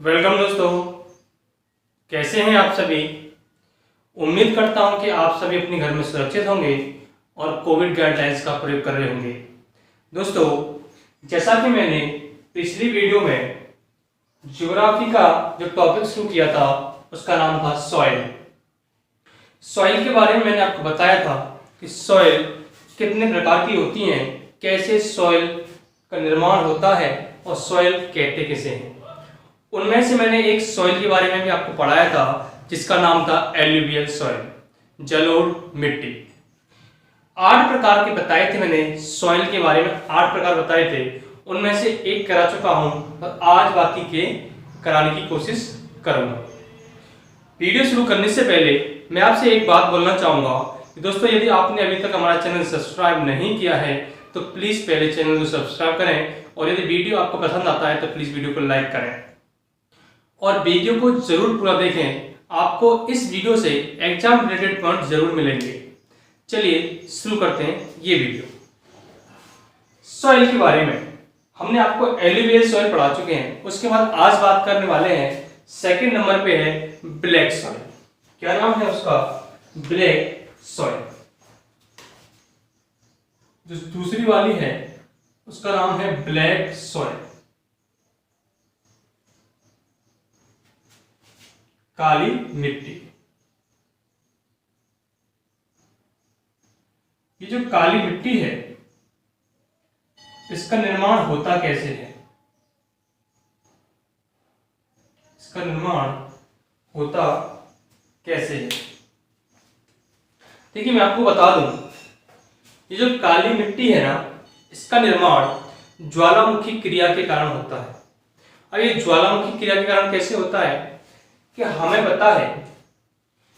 Welcome दोस्तों, कैसे हैं आप सभी। उम्मीद करता हूं कि आप सभी अपने घर में सुरक्षित होंगे और कोविड गाइडलाइंस का प्रयोग कर रहे होंगे। दोस्तों, जैसा कि मैंने पिछली वीडियो में ज्योग्राफी का जो टॉपिक शुरू किया था उसका नाम था सॉइल। सॉइल के बारे में मैंने आपको बताया था कि सॉइल कितने प्रकार की होती हैं, कैसे सॉइल का निर्माण होता है और सॉइल कहते किसे हैं। उनमें से मैंने एक सॉइल के बारे में भी आपको पढ़ाया था जिसका नाम था एल्यूवियल सॉइल, जलोढ़ मिट्टी। 8 प्रकार के बताए थे मैंने सॉइल के बारे में, 8 प्रकार बताए थे। उनमें से एक करा चुका हूं और आज बाकी के कराने की कोशिश करूंगा। वीडियो शुरू करने से पहले मैं आपसे एक बात बोलना चाहूंगा कि दोस्तों, यदि आपने अभी तक हमारा चैनल सब्सक्राइब नहीं किया है तो प्लीज पहले चैनल को सब्सक्राइब करें और यदि वीडियो आपको पसंद आता है तो प्लीज वीडियो को लाइक करें और वीडियो को जरूर पूरा देखें। आपको इस वीडियो से एग्जाम रिलेटेड पॉइंट जरूर मिलेंगे। चलिए शुरू करते हैं ये वीडियो। सॉइल के बारे में हमने आपको एल्यूवियल सॉइल पढ़ा चुके हैं। उसके बाद आज बात करने वाले हैं, सेकंड नंबर पे है ब्लैक सॉइल। क्या नाम है उसका? Black soil. जो दूसरी वाली है उसका नाम है ब्लैक सॉइल, काली मिट्टी। ये जो काली मिट्टी है इसका निर्माण होता कैसे है? इसका निर्माण होता कैसे है? देखिए, मैं आपको बता दूं, ये जो काली मिट्टी है ना, इसका निर्माण ज्वालामुखी क्रिया के कारण होता है। अब ये ज्वालामुखी क्रिया के कारण कैसे होता है कि हमें पता है,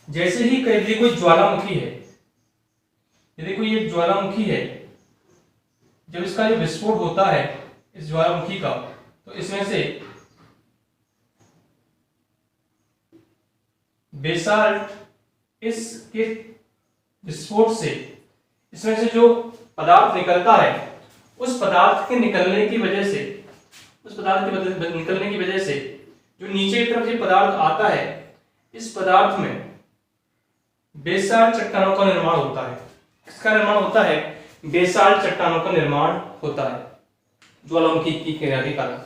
जैसे ही यदि कोई ज्वालामुखी है, यदि कोई एक ज्वालामुखी है, जब इसका जो विस्फोट होता है इस ज्वालामुखी का, तो इसमें से बेसाल्ट, इसके विस्फोट से इसमें से जो पदार्थ निकलता है, उस पदार्थ के निकलने की वजह से, जो नीचे की तरफ से पदार्थ आता है, इस पदार्थ में बेसाल्ट चट्टानों का निर्माण होता है। किसका निर्माण होता है? बेसाल्ट चट्टानों का निर्माण होता है ज्वालामुखी की क्रिया के कारण।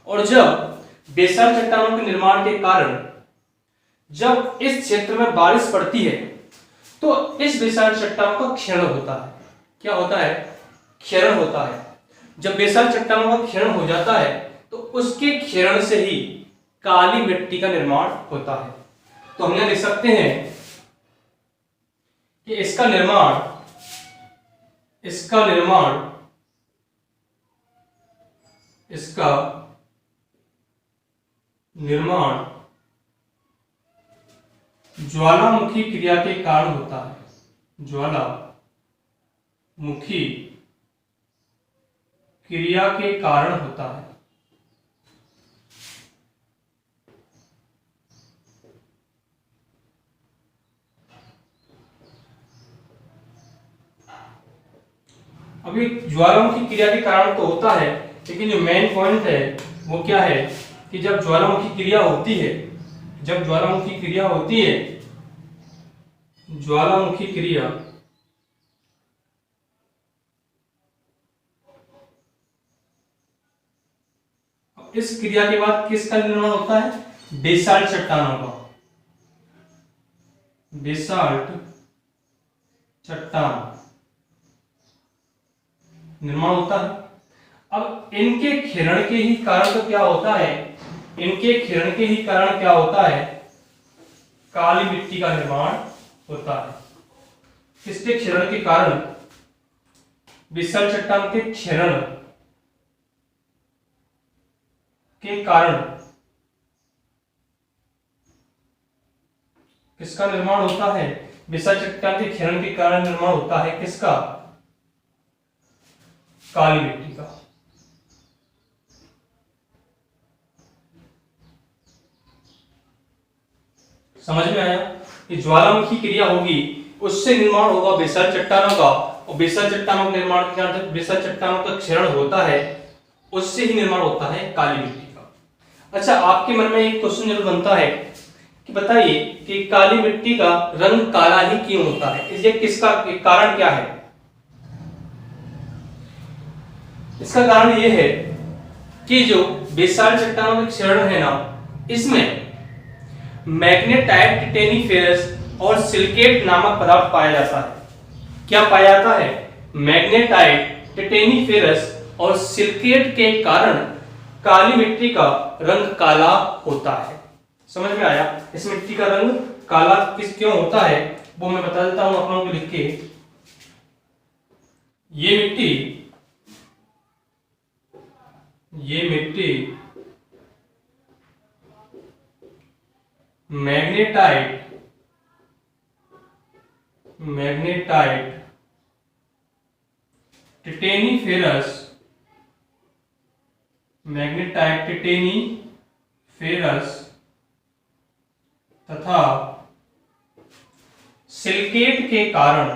और जब बेसाल्ट चट्टानों के निर्माण के कारण जब इस क्षेत्र में बारिश पड़ती है तो इस बेसाल्ट चट्टानों का क्षरण होता है। क्या होता है? क्षरण होता है। जब बेसाल्ट चट्टानों का क्षरण हो जाता है तो उसके क्षरण से ही काली मिट्टी का निर्माण होता है। तो हम यहां लिख सकते हैं कि इसका निर्माण ज्वालामुखी क्रिया के कारण होता है। ज्वालामुखी क्रिया के कारण होता है। अभी ज्वालामुखी क्रिया के कारण तो होता है, लेकिन जो मेन पॉइंट है वो क्या है कि जब ज्वालामुखी क्रिया होती है, ज्वालामुखी क्रिया इस क्रिया के बाद किसका निर्माण होता है? बेसाल्ट चट्टानों का। बेसाल्ट चट्टान निर्माण होता है। अब इनके क्षरण के ही कारण तो क्या होता है? काली मिट्टी का निर्माण होता है। किसके क्षरण के कारण? बेसाल्ट चट्टान के क्षरण के कारण किसका निर्माण होता है? बेसाल्ट चट्टान के क्षरण के कारण निर्माण होता है किसका? काली मिट्टी का। समझ में आया? कि ज्वालामुखी क्रिया होगी, उससे निर्माण होगा बेसाल्ट चट्टानों का, और बेसाल्ट चट्टानों का निर्माण के कारण बेसाल्ट चट्टानों का क्षरण होता है, उससे ही निर्माण होता है काली मिट्टी का। अच्छा, आपके मन में एक क्वेश्चन जरूर बनता है कि बताइए कि काली मिट्टी का रंग काला ही क्यों होता है, इसके किसका कारण क्या है। इसका कारण यह है कि जो बेसाल्ट चट्टानों के क्षरण है ना, इसमें मैग्नेटाइट, टिटेनिफेरस और सिलिकेट नामक पदार्थ पाया जाता है। क्या पाया जाता है? मैग्नेटाइट, टिटेनिफेरस और सिलिकेट के कारण काली मिट्टी का रंग काला होता है। समझ में आया? इस मिट्टी का रंग काला किस क्यों होता है वो मैं बता देता हूं अपनों को लिख के। ये मिट्टी मैग्नेटाइट, टिटेनिफेरस तथा सिलिकेट के कारण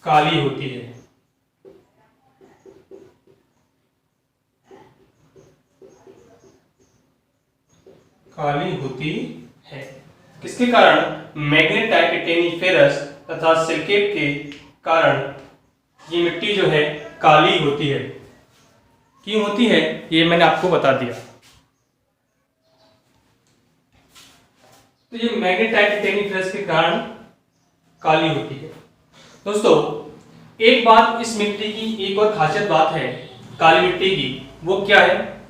काली होती है। किसके कारण? मैग्नेटाइट, टिटेनिफेरस तथा सिलिकेट के कारण ये मिट्टी जो है काली होती है। क्यों होती है ये मैंने आपको बता दिया। तो ये मैग्नेटाइट, टिटेनिफेरस के कारण काली होती है। दोस्तों, एक बात इस मिट्टी की एक और खासियत बात है काली मिट्टी की, वो क्या है?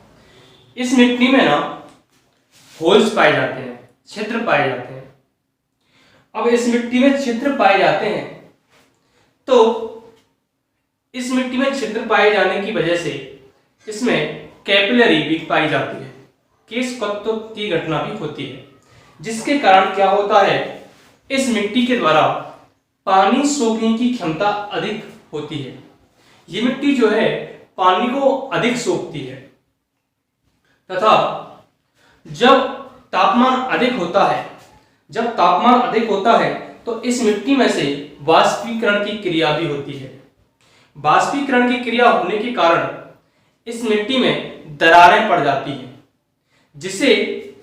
इस मिट्टी में ना होल्स पाए जाते हैं, छिद्र पाए जाते हैं। अब इस मिट्टी में छिद्र पाए जाते हैं तो इस मिट्टी में छिद्र पाए जाने की वजह से इसमें कैपिलरी भी पाई जाती है, केश कत्तों की घटना भी होती है, जिसके कारण क्या होता है, इस मिट्टी के द्वारा पानी सोखने की क्षमता अधिक होती है। ये मिट्टी जो है पानी को अधिक सोखती है तथा जब तापमान अधिक होता है तो इस मिट्टी में से वाष्पीकरण की क्रिया भी होती है। वाष्पीकरण की क्रिया होने के कारण इस मिट्टी में दरारें पड़ जाती हैं, जिसे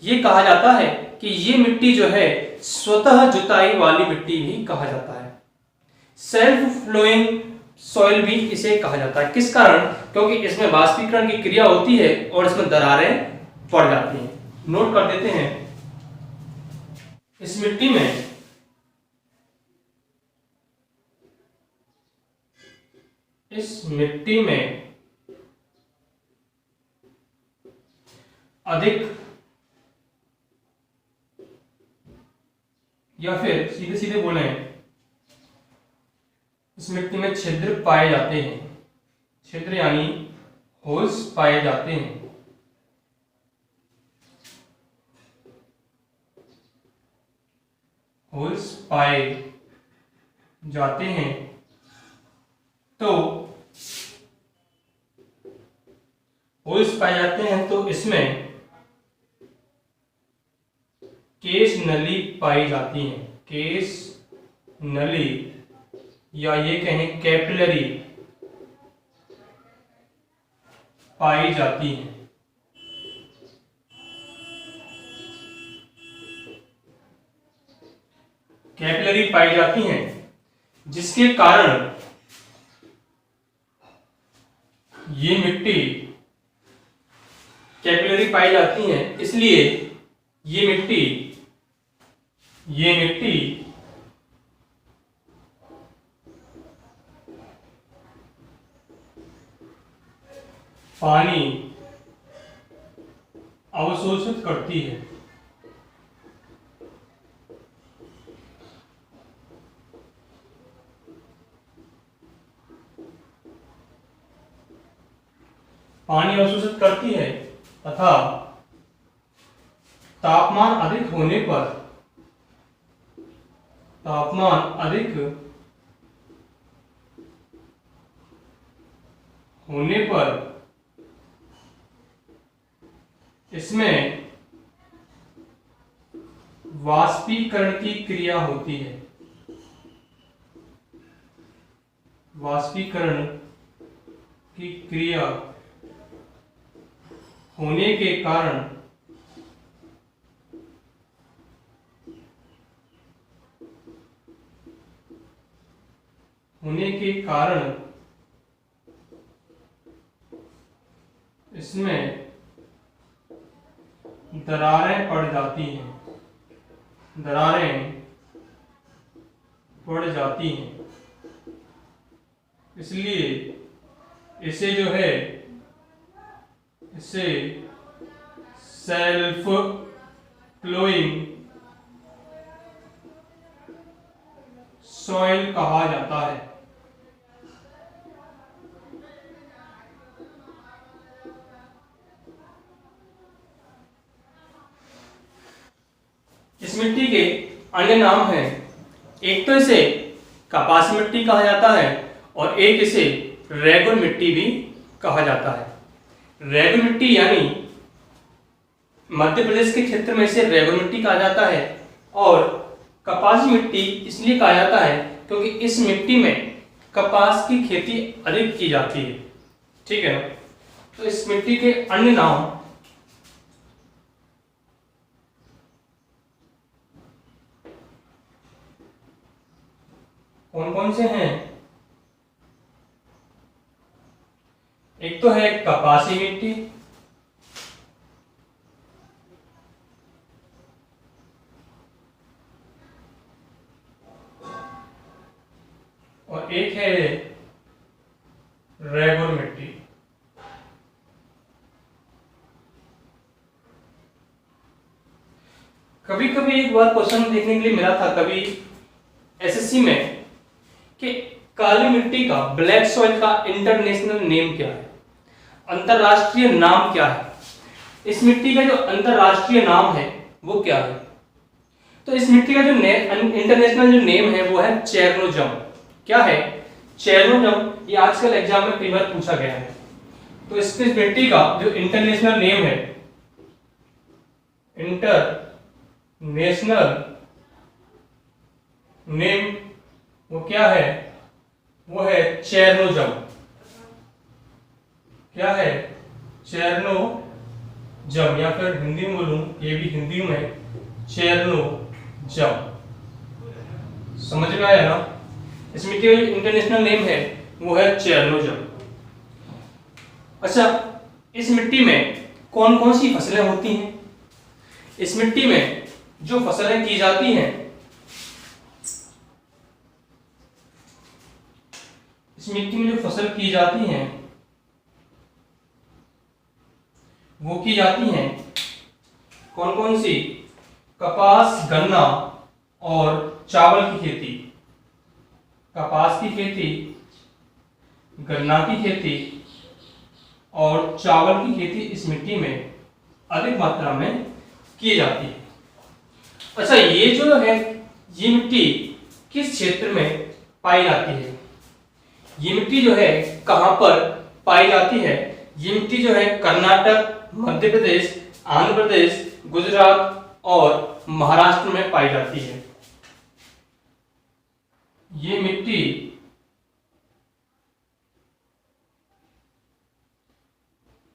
ये कहा जाता है कि ये मिट्टी जो है स्वतः जुताई वाली मिट्टी भी कहा जाता है। सेल्फ फ्लोइंग सॉइल भी इसे कहा जाता है। किस कारण? क्योंकि इसमें वाष्पीकरण की क्रिया होती है और इसमें दरारें पड़ जाती हैं। नोट कर देते हैं, इस मिट्टी में अधिक या फिर सीधे सीधे बोले, इस मिट्टी में छिद्र पाए जाते हैं। छिद्र यानी होल्स पाए जाते हैं। होल्स पाए जाते हैं तो इसमें केश नली पाई जाती है। केश नली या ये कहें कैपिलरी पाई जाती है। कैपिलरी पाई जाती हैं, जिसके कारण ये मिट्टी कैपिलरी पाई जाती हैं, इसलिए ये मिट्टी पानी अवशोषित करती है। पानी अवशोषित करती है तथा तापमान अधिक होने पर इसमें वाष्पीकरण की क्रिया होती है। वाष्पीकरण की क्रिया होने के कारण इसमें दरारें पड़ जाती हैं, इसलिए इसे सेल्फ फ्लोइंग सॉइल कहा जाता है। इस मिट्टी के अन्य नाम हैं। एक तो इसे कपास मिट्टी कहा जाता है और एक इसे रेगुर मिट्टी भी कहा जाता है। रेगुर मिट्टी यानी मध्य प्रदेश के क्षेत्र में इसे रेगुर मिट्टी कहा जाता है और कपासी मिट्टी इसलिए कहा जाता है क्योंकि इस मिट्टी में कपास की खेती अधिक की जाती है। ठीक है ना। तो इस मिट्टी के अन्य नाम कौन कौन से हैं? एक तो है कपासी मिट्टी, और एक है रेगुर मिट्टी। कभी कभी एक बार क्वेश्चन देखने के लिए मिला था कभी एसएससी में कि काली मिट्टी का, ब्लैक सॉइल का इंटरनेशनल नेम क्या है, अंतरराष्ट्रीय नाम क्या है। इस मिट्टी का जो अंतरराष्ट्रीय नाम है वो क्या है? तो इस मिट्टी का जो इंटरनेशनल जो नेम है वो है चेरनोजम। क्या है? चेरनोजम। ये आजकल एग्जाम में कई बार पूछा गया है। तो इस मिट्टी का जो इंटरनेशनल नेम है, इंटरनेशनल नेम वो क्या है? वो है चेरनोजम। क्या है? चेरनोजम, या फिर हिंदी में बोलूं, ये भी हिंदी में चेरनोजम। समझ में आया ना? इस मिट्टी का इंटरनेशनल नेम है वो है चेरनोजम। अच्छा, इस मिट्टी में कौन कौन सी फसलें होती हैं? इस मिट्टी में जो फसलें की जाती हैं, इस मिट्टी में जो फसल की जाती हैं वो की जाती हैं कौन कौन सी? कपास, गन्ना और चावल की खेती। कपास की खेती, गन्ना की खेती और चावल की खेती इस मिट्टी में अधिक मात्रा में की जाती है। अच्छा, ये जो है, ये मिट्टी किस क्षेत्र में पाई जाती है? ये मिट्टी जो है कहां पर पाई जाती है? ये मिट्टी जो है कर्नाटक, मध्य प्रदेश, आंध्र प्रदेश, गुजरात और महाराष्ट्र में पाई जाती है। ये मिट्टी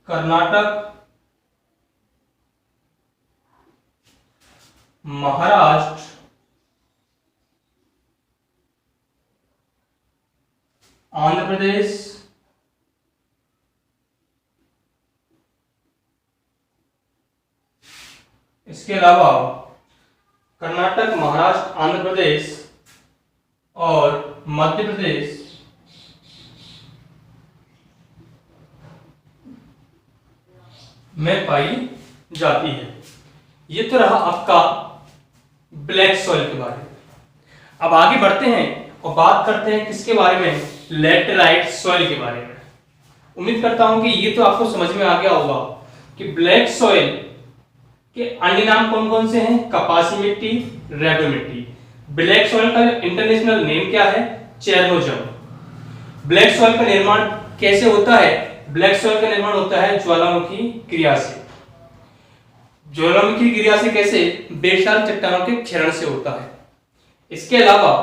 कर्नाटक, महाराष्ट्र, आंध्र प्रदेश, इसके अलावा कर्नाटक, महाराष्ट्र, आंध्र प्रदेश और मध्य प्रदेश में पाई जाती है। ये तो रहा आपका ब्लैक सॉइल के बारे में। अब आगे बढ़ते हैं और बात करते हैं किसके बारे में? लैटेराइट सॉइल के बारे में। उम्मीद करता हूं कि ये तो आपको समझ में आ गया होगा कि ब्लैक सॉइल के अन्य नाम कौन कौन से हैं? कपासी मिट्टी, रेगुर मिट्टी। ब्लैक सॉइल का इंटरनेशनल नेम क्या है? चेरनोजम। ब्लैक सॉइल का निर्माण कैसे होता है? ब्लैक सॉइल का निर्माण होता है ज्वालामुखी क्रिया से। ज्वालामुखी क्रिया से कैसे? बेसाल्ट चट्टानों के क्षरण से होता है। इसके अलावा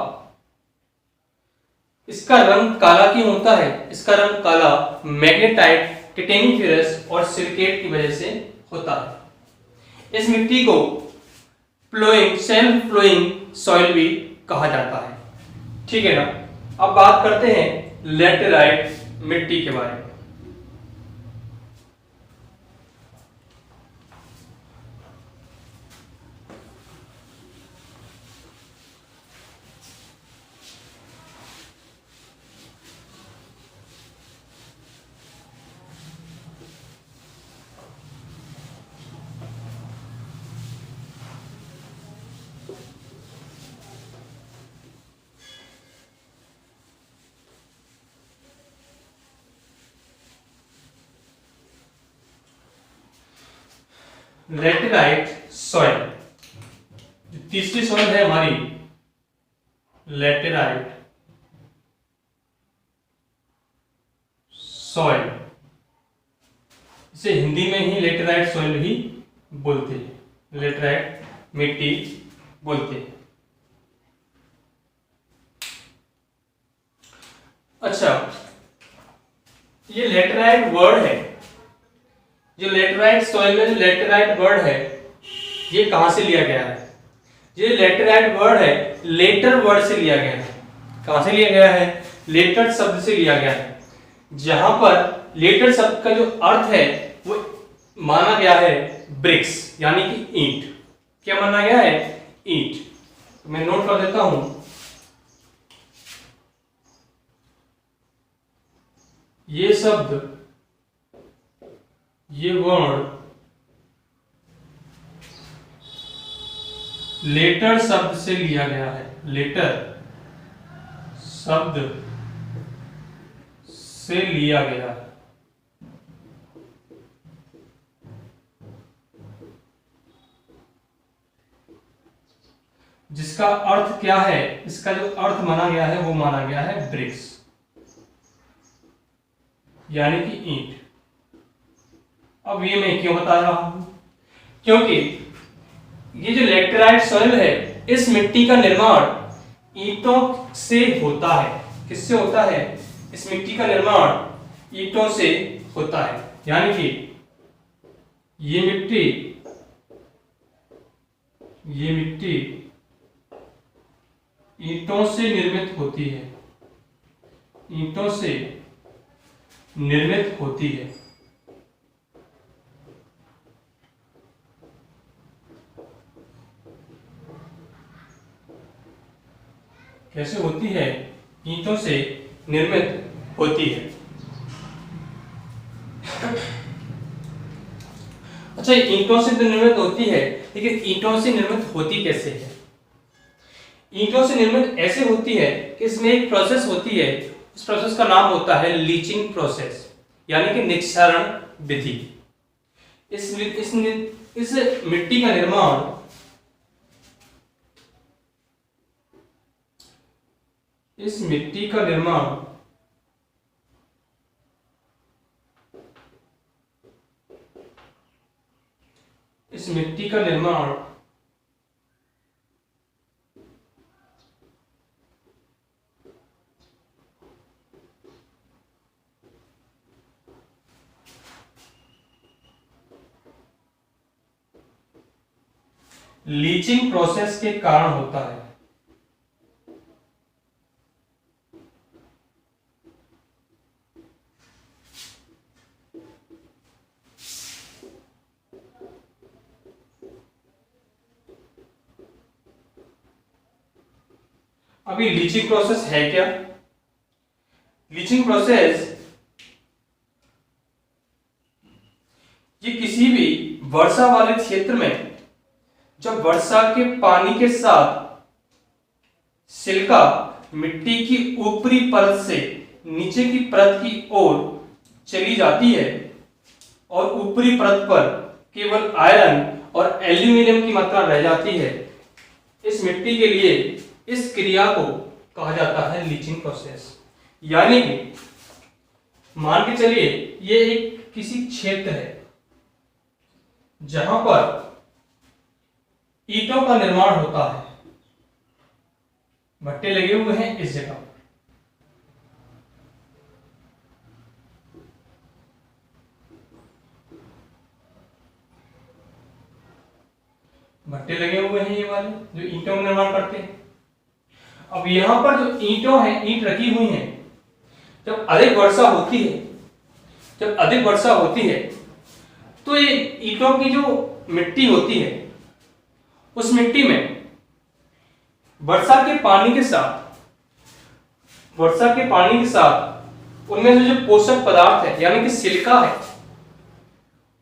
इसका रंग काला क्यों होता है? इसका रंग काला मैग्नेटाइट, टिटेनियम और सिलिकेट की वजह से होता है। इस मिट्टी को फ्लोइंग, सेल्फ फ्लोइंग सॉइल भी कहा जाता है। ठीक है ना। अब बात करते हैं लैटेराइट मिट्टी के बारे में। लैटेराइट सॉइल, तीसरी सॉइल है हमारी लैटेराइट सॉइल। इसे हिंदी में ही लैटेराइट सॉइल भी बोलते हैं, लैटेराइट मिट्टी बोलते हैं। अच्छा, ये लैटेराइट वर्ड है, जो लैटेराइट सॉइल में जो लैटेराइट वर्ड है, ये कहां से लिया गया है? ये लैटेराइट वर्ड है लेटर वर्ड से लिया गया है। कहां से लिया गया है? लेटर शब्द से लिया गया है, जहां पर लेटर शब्द का जो अर्थ है वो माना गया है ब्रिक्स, यानी कि ईंट। क्या माना गया है? ईंट। मैं नोट कर देता हूं, ये शब्द, ये वर्ण लेटर शब्द से लिया गया है, लेटर शब्द से लिया गया है। जिसका अर्थ क्या है? इसका जो अर्थ माना गया है वो माना गया है ब्रिक्स, यानी कि ईंट। अब ये मैं क्यों बता रहा हूं? क्योंकि ये जो लैटेराइट सॉइल है, इस मिट्टी का निर्माण ईंटों से होता है। किससे होता है? इस मिट्टी का निर्माण ईंटों से होता है, यानी कि ये मिट्टी ईंटों से निर्मित होती है, ईंटों से निर्मित होती है। कैसे होती है? ईंटों से निर्मित होती है। अच्छा, ईंटों से तो निर्मित होती है, लेकिन ईंटों से निर्मित होती कैसे है? ईंटों से निर्मित ऐसे होती है कि इसमें एक प्रोसेस होती है, उस प्रोसेस का नाम होता है लीचिंग प्रोसेस, यानी कि निक्षारण विधि। इस मिट्टी का निर्माण इस मिट्टी का निर्माण लीचिंग प्रोसेस के कारण होता है। अभी लीचिंग प्रोसेस है क्या? लीचिंग प्रोसेस ये किसी भी वर्षा वाले क्षेत्र में जब वर्षा के पानी के साथ सिलिका मिट्टी की ऊपरी परत से नीचे की परत की ओर चली जाती है और ऊपरी परत पर केवल आयरन और एल्यूमिनियम की मात्रा रह जाती है, इस मिट्टी के लिए इस क्रिया को कहा जाता है लीचिंग प्रोसेस। यानी कि मान के चलिए ये एक किसी क्षेत्र है जहां पर ईंटों का निर्माण होता है, भट्टे लगे हुए हैं इस जगह, भट्टे लगे हुए हैं ये वाले जो ईंटों का निर्माण करते हैं। अब यहाँ पर जो ईंट रखी हुई हैं, जब अधिक वर्षा होती है तो ये ईंटों की जो मिट्टी होती है, उस मिट्टी में वर्षा के पानी के साथ उनमें से जो पोषक पदार्थ है यानी कि सिलिका है,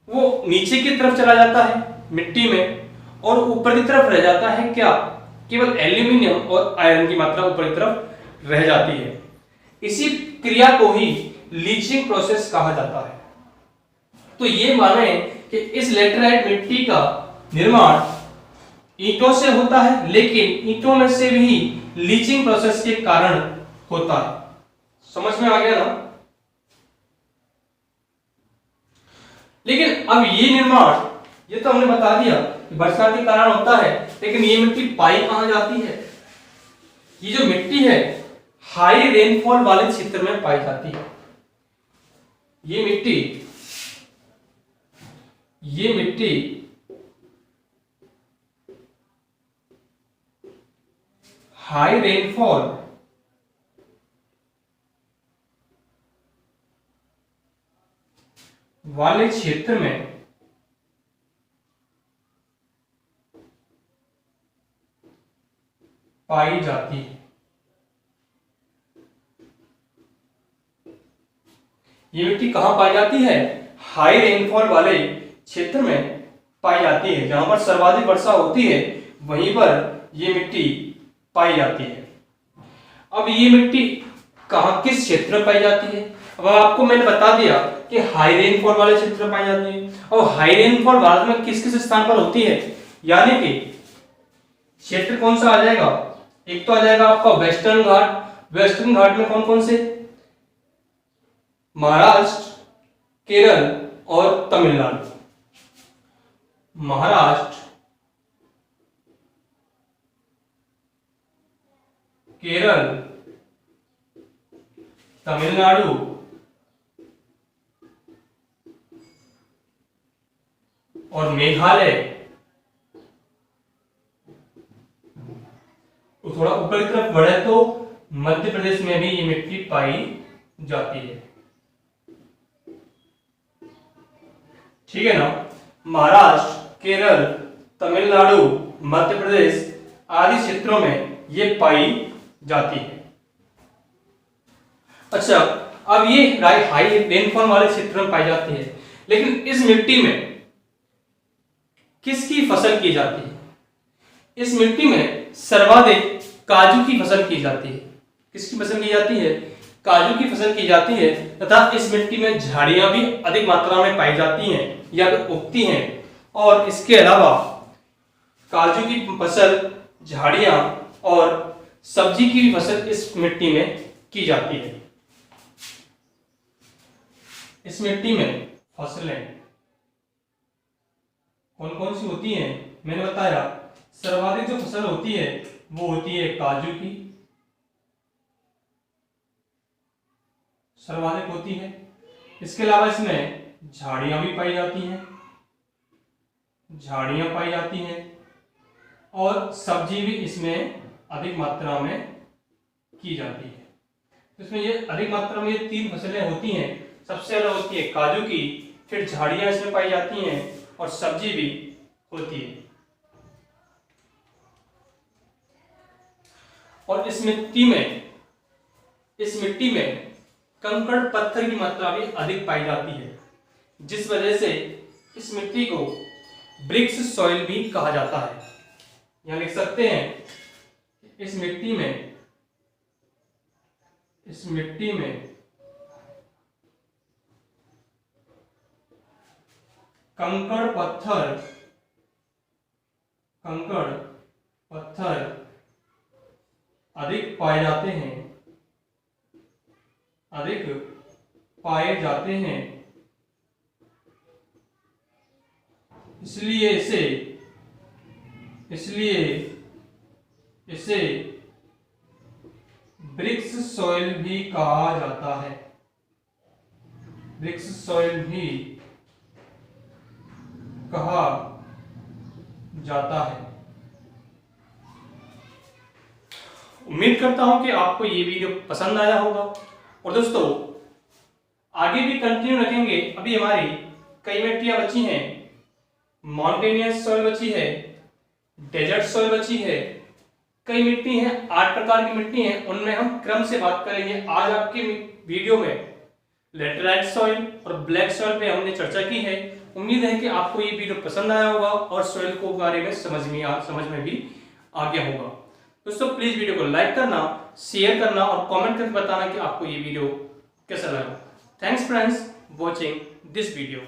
वो नीचे की तरफ चला जाता है मिट्टी में, और ऊपर की तरफ रह जाता है क्या, केवल एल्यूमिनियम और आयरन की मात्रा ऊपर की तरफ रह जाती है। इसी क्रिया को ही लीचिंग प्रोसेस कहा जाता है। तो ये माने कि इस लैटेराइट मिट्टी का निर्माण ईंटों से होता है, लेकिन ईंटों में से भी लीचिंग प्रोसेस के कारण होता है। समझ में आ गया ना? लेकिन अब ये निर्माण, ये तो हमने बता दिया कि वर्षा के कारण होता है, लेकिन ये मिट्टी पाई कहां जाती है? ये जो मिट्टी है हाई रेनफॉल वाले क्षेत्र में पाई जाती है। ये मिट्टी हाई रेनफॉल वाले क्षेत्र में पाई जाती है। ये मिट्टी कहां पाई जाती है? हाई रेनफॉल वाले क्षेत्र में पाई जाती है। जहां पर सर्वाधिक वर्षा होती है वहीं पर ये मिट्टी पाई जाती है। अब ये मिट्टी किस क्षेत्र में पाई जाती है? अब आपको मैंने बता दिया कि हाई रेनफॉल वाले क्षेत्र में पाई जाती है। और हाई रेनफॉल भारत में किस किस स्थान पर होती है, यानी कि क्षेत्र कौन सा आ जाएगा? एक तो आ जाएगा आपका वेस्टर्न घाट में कौन कौन से? महाराष्ट्र, केरल और तमिलनाडु। महाराष्ट्र, केरल, तमिलनाडु और मेघालय। तो थोड़ा ऊपर की तरफ बढ़े तो मध्य प्रदेश में भी ये मिट्टी पाई जाती है। ठीक है ना? महाराष्ट्र, केरल, तमिलनाडु, मध्य प्रदेश आदि क्षेत्रों में ये पाई जाती है। अच्छा, अब ये हाई रेनफॉल वाले क्षेत्रों में पाई जाती है, लेकिन इस मिट्टी में किसकी फसल की जाती है? इस मिट्टी में सर्वाधिक काजू की फसल की जाती है। किसकी फसल की जाती है? काजू की फसल की जाती है। तथा इस मिट्टी में झाड़ियां भी अधिक मात्रा में पाई जाती हैं या उगती हैं। और इसके अलावा काजू की फसल, झाड़ियां और सब्जी की भी फसल इस मिट्टी में की जाती है। इस मिट्टी में फसलें कौन कौन सी होती हैं? मैंने बताया सर्वाधिक जो फसल होती है वो होती है काजू की, सर्वाधिक होती है। इसके अलावा इसमें झाड़ियां भी पाई जाती हैं, और सब्जी भी इसमें अधिक मात्रा में की जाती है। इसमें ये अधिक मात्रा में ये 3 फसलें होती हैं। सबसे ज्यादा होती है काजू की, फिर झाड़ियां इसमें पाई जाती हैं और सब्जी भी होती है। और इस मिट्टी में कंकड़ पत्थर की मात्रा भी अधिक पाई जाती है, जिस वजह से इस मिट्टी को ब्रिक्स सॉइल भी कहा जाता है। यहां लिख सकते हैं इस मिट्टी में कंकड़ पत्थर अधिक पाए जाते हैं, इसलिए इसे ब्रिक्स सॉइल भी कहा जाता है। ब्रिक्स सॉइल भी कहा जाता है। उम्मीद करता हूं कि आपको ये वीडियो पसंद आया होगा और दोस्तों आगे भी कंटिन्यू रखेंगे। अभी हमारी कई मिट्टियां बची हैं, माउंटेनियस सॉइल बची है, डेजर्ट सॉइल बची है, कई मिट्टी हैं, 8 प्रकार की मिट्टी हैं, उनमें हम क्रम से बात करेंगे। आज आपके वीडियो में लेटराइट सॉइल और ब्लैक सॉइल पे हमने चर्चा की है। उम्मीद है कि आपको ये वीडियो पसंद आया होगा और सॉइल को बारे में समझ में भी आ गया होगा। दोस्तों प्लीज वीडियो को लाइक करना, शेयर करना और कमेंट करके बताना कि आपको ये वीडियो कैसा लगा। Thanks friends watching this video.